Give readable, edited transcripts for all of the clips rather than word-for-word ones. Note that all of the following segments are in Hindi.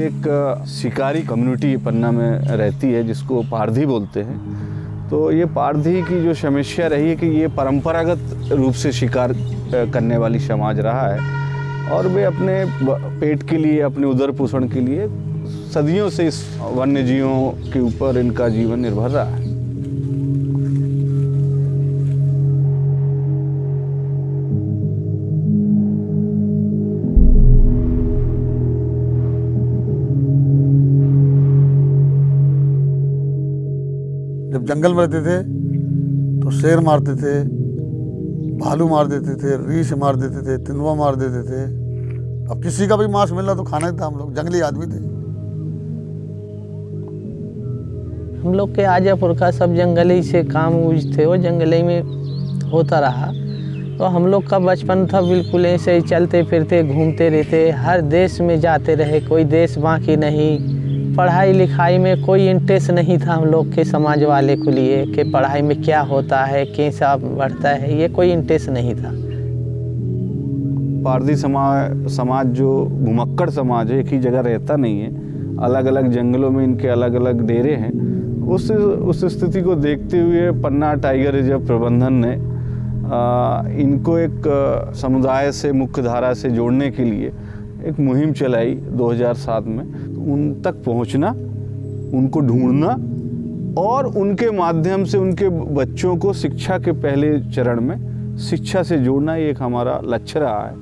एक शिकारी कम्युनिटी पन्ना में रहती है जिसको पारधी बोलते हैं। तो ये पारधी की जो समस्या रही है कि ये परंपरागत रूप से शिकार करने वाली समाज रहा है और वे अपने पेट के लिए, अपने उदर पोषण के लिए सदियों से इस वन्य जीवों के ऊपर इनका जीवन निर्भर रहा है। जब जंगल में रहते थे तो शेर मारते थे, भालू मार देते थे, रीछ मार देते थे, तेंदुआ मार देते थे। अब किसी का भी मांस मिल रहा तो खाना ही था। हम लोग जंगली आदमी थे। हम लोग के आजापुर का सब जंगली से काम उज थे, वो जंगली में होता रहा। तो हम लोग का बचपन था बिल्कुल ऐसे ही, चलते फिरते घूमते रहते, हर देश में जाते रहे, कोई देश बाकी नहीं। पढ़ाई लिखाई में कोई इंटरेस्ट नहीं था हम लोग के समाज वाले को लिए कि पढ़ाई में क्या होता है, कैसा बढ़ता है, ये कोई इंटरेस्ट नहीं था। पारधी समाज जो घुमक्कड़ समाज है, एक ही जगह रहता नहीं है, अलग अलग जंगलों में इनके अलग अलग डेरे हैं। उस स्थिति को देखते हुए पन्ना टाइगर रिजर्व प्रबंधन ने इनको एक समुदाय से, मुख्य धारा से जोड़ने के लिए एक मुहिम चलाई 2007 में। तो उन तक पहुंचना, उनको ढूंढना और उनके माध्यम से उनके बच्चों को शिक्षा के पहले चरण में शिक्षा से जोड़ना, ये एक हमारा लक्ष्य रहा है।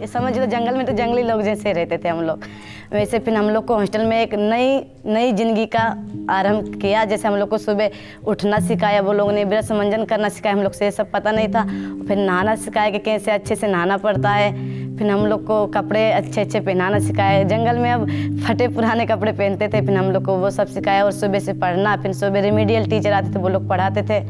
ये समझ लो जंगल में तो जंगली लोग जैसे रहते थे हम लोग, वैसे फिर हम लोग को हॉस्टल में एक नई जिंदगी का आरंभ किया। जैसे हम लोग को सुबह उठना सिखाया, वो लोगों ने ब्रश मंजन करना सिखाया, हम लोग से ये सब पता नहीं था। फिर नहाना सिखाया कि कैसे अच्छे से नहाना पड़ता है। फिर हम लोग को कपड़े अच्छे अच्छे पहनाना सिखाया। जंगल में अब फटे पुराने कपड़े पहनते थे, फिर हम लोग को वो सब सिखाया। और सुबह से पढ़ना, फिर सुबह रेमेडियल टीचर आते थे, वो लोग पढ़ाते थे।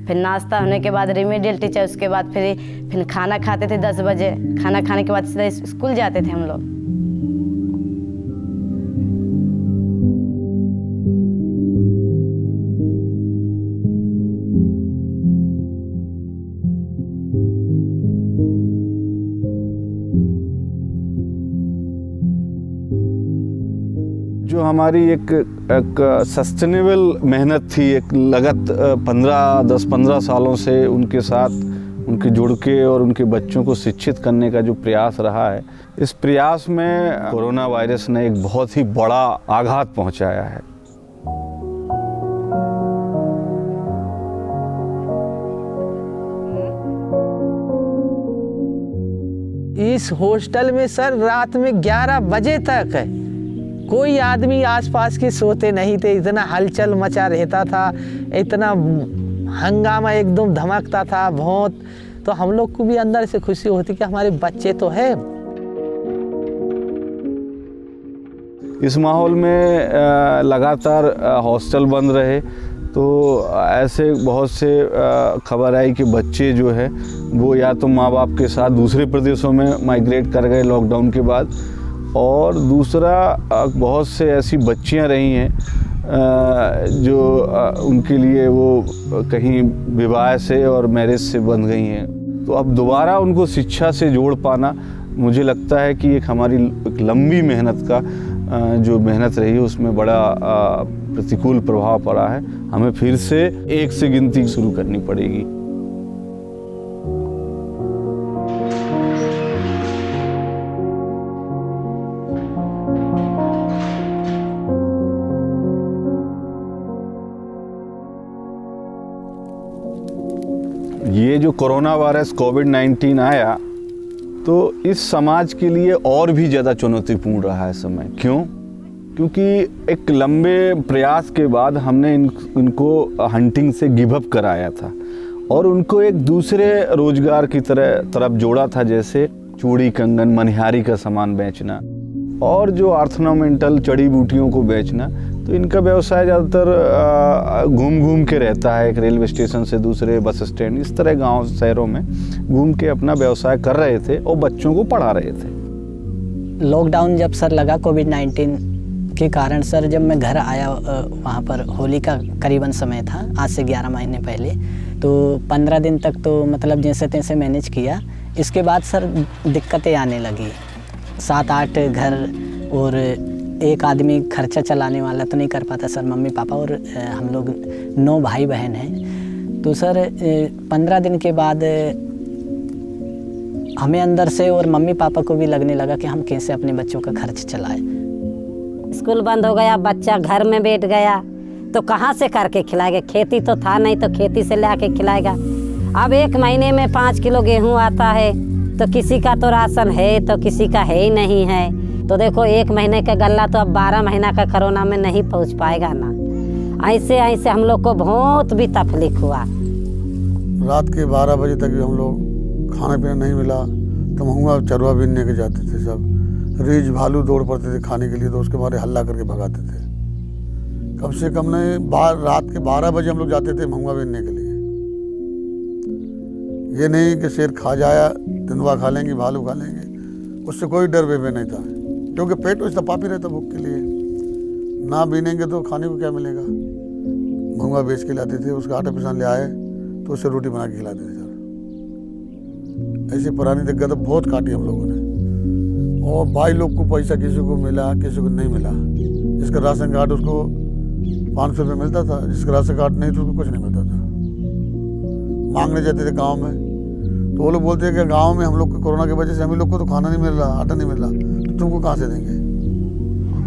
फिर नाश्ता होने के बाद रेमेडियल टीचर, उसके बाद फिर खाना खाते थे 10 बजे। खाना खाने के बाद सीधा स्कूल जाते थे हम लोग। जो हमारी एक सस्टेनेबल मेहनत थी, एक लगत 10-15 सालों से उनके साथ उनके जुड़ के और उनके बच्चों को शिक्षित करने का जो प्रयास रहा है, इस प्रयास में कोरोना वायरस ने एक बहुत ही बड़ा आघात पहुंचाया है। इस हॉस्टल में सर रात में 11 बजे तक कोई आदमी आसपास के सोते नहीं थे। इतना हलचल मचा रहता था, इतना हंगामा एकदम धमकता था बहुत। तो हम लोग को भी अंदर से खुशी होती कि हमारे बच्चे तो है। इस माहौल में लगातार हॉस्टल बंद रहे तो ऐसे बहुत से खबर आई कि बच्चे जो है वो या तो माँ बाप के साथ दूसरे प्रदेशों में माइग्रेट कर गए लॉकडाउन के बाद, और दूसरा बहुत से ऐसी बच्चियां रही हैं जो उनके लिए वो कहीं विवाह से और मैरिज से बन गई हैं। तो अब दोबारा उनको शिक्षा से जोड़ पाना, मुझे लगता है कि एक हमारी एक लंबी मेहनत का जो मेहनत रही है उसमें बड़ा प्रतिकूल प्रभाव पड़ा है। हमें फिर से 1 से गिनती शुरू करनी पड़ेगी। ये जो कोरोना वायरस कोविड-19 आया तो इस समाज के लिए और भी ज़्यादा चुनौतीपूर्ण रहा है समय। क्यों? क्योंकि एक लंबे प्रयास के बाद हमने इनको हंटिंग से गिव अप कराया था और उनको एक दूसरे रोजगार की तरफ जोड़ा था, जैसे चूड़ी कंगन मनिहारी का सामान बेचना और जो ऑर्नामेंटल जड़ी बूटियों को बेचना। तो इनका व्यवसाय ज़्यादातर घूम घूम के रहता है, एक रेलवे स्टेशन से दूसरे बस स्टैंड, इस तरह गांव शहरों में घूम के अपना व्यवसाय कर रहे थे और बच्चों को पढ़ा रहे थे। लॉकडाउन जब सर लगा कोविड-19 के कारण सर जब मैं घर आया वहाँ पर होली का करीबन समय था, आज से 11 महीने पहले, तो 15 दिन तक तो मतलब जैसे तैसे मैनेज किया। इसके बाद सर दिक्कतें आने लगी। 7-8 घर और एक आदमी खर्चा चलाने वाला तो नहीं कर पाता सर, मम्मी पापा और हम लोग 9 भाई बहन हैं। तो सर 15 दिन के बाद हमें अंदर से और मम्मी पापा को भी लगने लगा कि हम कैसे अपने बच्चों का खर्च चलाएं। स्कूल बंद हो गया, बच्चा घर में बैठ गया तो कहाँ से करके खिलाएगा? खेती तो था नहीं तो खेती से ले आके खिलाएगा। अब 1 महीने में 5 किलो गेहूँ आता है तो किसी का तो राशन है तो किसी का है ही नहीं है। तो देखो 1 महीने का गल्ला तो अब 12 महीना का कोरोना में नहीं पहुँच पाएगा ना। ऐसे ऐसे हम लोग को बहुत भी तकलीफ हुआ। रात के 12 बजे तक भी हम लोग खाना पीना नहीं मिला तो महुआ चरवा बीनने के जाते थे। सब रीछ भालू दौड़ पड़ते थे खाने के लिए, तो उसके बारे हल्ला करके भगाते थे। कम से कम नहीं रात के 12 बजे हम लोग जाते थे महुआ बीनने के लिए। ये नहीं कि शेर खा जाया, तेंदुआ खा लेंगे, भालू खा लेंगे, उससे कोई डर बेबे नहीं था, क्योंकि पेट उसका पापी रहता भूख के लिए। ना बीनेंगे तो खाने को क्या मिलेगा। महुआ बेच के लाते थे, उसका आटा पिसान ले आए तो उससे रोटी बना के खिलाते थे। ऐसी पुरानी दिक्कत बहुत काटी हम लोगों ने। और भाई लोग को पैसा किसी को मिला किसी को नहीं मिला। जिसका राशन कार्ड उसको 500 रुपये मिलता था, जिसका राशन कार्ड नहीं तो उसको कुछ नहीं मिलता था। मांगने जाते थे गांव में तो वो लोग बोलते हैं कि गांव में हम लोग को कोरोना की वजह से हम लोग को तो खाना नहीं मिल रहा, आटा नहीं मिल रहा, तो तुमको कहाँ से देंगे।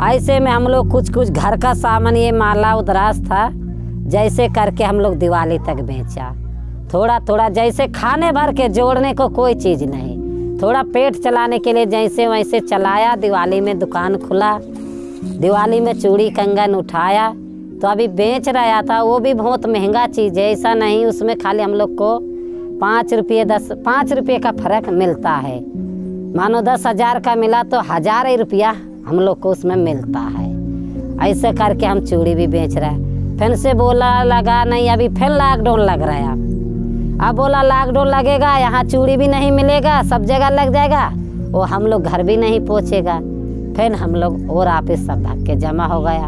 ऐसे में हम लोग कुछ घर का सामान ये माला उधरास था, जैसे करके हम लोग दिवाली तक बेचा। थोड़ा थोड़ा जैसे खाने भर के जोड़ने को कोई चीज़ नहीं, थोड़ा पेट चलाने के लिए जैसे वैसे चलाया। दिवाली में दुकान खुला, दिवाली में चूड़ी कंगन उठाया तो अभी बेच रहा था। वो भी बहुत महंगा चीज़ है, ऐसा नहीं उसमें खाली हम लोग को 5 रुपये का फ़र्क मिलता है। मानो 10,000 का मिला तो 1,000 रुपया हम लोग को उसमें मिलता है। ऐसे करके हम चूड़ी भी बेच रहे हैं। फिर से बोला लगा नहीं, अभी फिर लॉकडाउन लग रहा है। अब बोला लॉकडाउन लगेगा, यहाँ चूड़ी भी नहीं मिलेगा, सब जगह लग जाएगा, वो हम लोग घर भी नहीं पहुँचेगा। फिर हम लोग और ऑफिस सब भाग के जमा हो गया।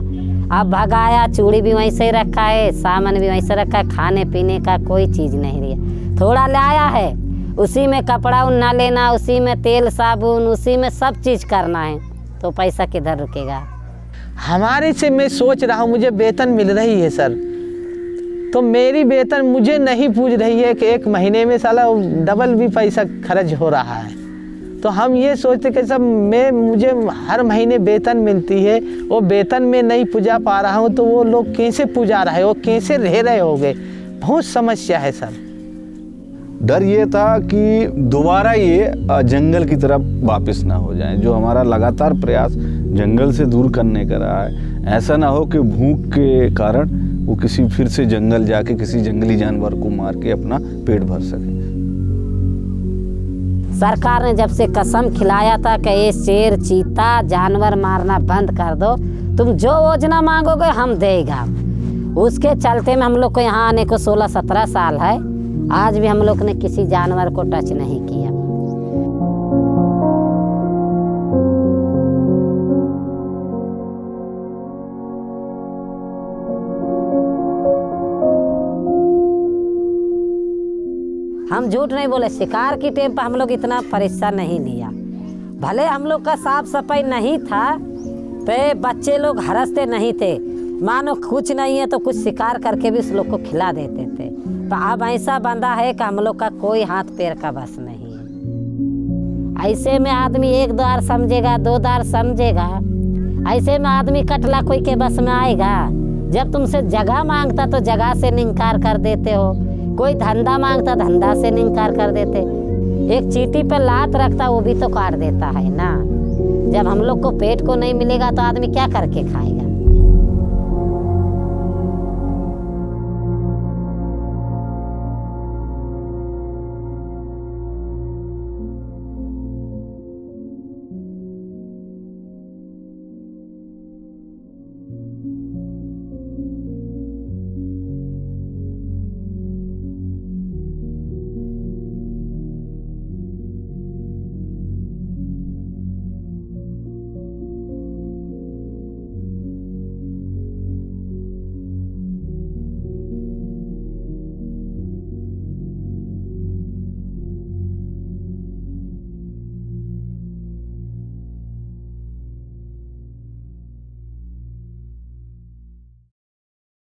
अब भगाया, चूड़ी भी वहीं से रखा है, सामान भी वहीं से रखा है, खाने पीने का कोई चीज़ नहीं रही। थोड़ा लाया है, उसी में कपड़ा उन्ना लेना, उसी में तेल साबुन, उसी में सब चीज़ करना है, तो पैसा किधर रुकेगा। हमारे से मैं सोच रहा हूँ, मुझे वेतन मिल रही है सर, तो मेरी वेतन मुझे नहीं पूछ रही है कि 1 महीने में साला डबल भी पैसा खर्च हो रहा है। तो हम ये सोचते कि सब मुझे हर महीने वेतन मिलती है, वो वेतन में नहीं पूजा पा रहा हूँ, तो वो लोग कैसे पूजा रहे हो, कैसे रह रहे होंगे। बहुत समस्या है सर। डर ये था कि दोबारा ये जंगल की तरफ वापस ना हो जाए। जो हमारा लगातार प्रयास जंगल से दूर करने का रहा है, ऐसा ना हो कि भूख के कारण वो किसी फिर से जंगल जाके किसी जंगली जानवर को मार के अपना पेट भर सके। सरकार ने जब से कसम खिलाया था कि ये शेर चीता जानवर मारना बंद कर दो, तुम जो योजना मांगोगे हम देगा, उसके चलते में हम लोग को यहाँ आने को 16-17 साल है। आज भी हम लोग ने किसी जानवर को टच नहीं किया। हम झूठ नहीं बोले, शिकार की टेम पर हम लोग इतना परेशान नहीं लिया। भले हम लोग का साफ सफाई नहीं था पे बच्चे लोग हरसते नहीं थे, मानो कुछ नहीं है तो कुछ शिकार करके भी उस लोग को खिला देते थे। तो अब ऐसा बंदा है कि हम लोग का कोई हाथ पैर का बस नहीं है। ऐसे में आदमी 1 द्वार समझेगा, 2 द्वार समझेगा, ऐसे में आदमी कटला कोई के बस में आएगा। जब तुमसे जगह मांगता तो जगह से इनकार कर देते हो, कोई धंधा मांगता धंधा से इनकार कर देते, एक चीटी पे लात रखता वो भी तो काट देता है ना। जब हम लोग को पेट को नहीं मिलेगा तो आदमी क्या करके खाए।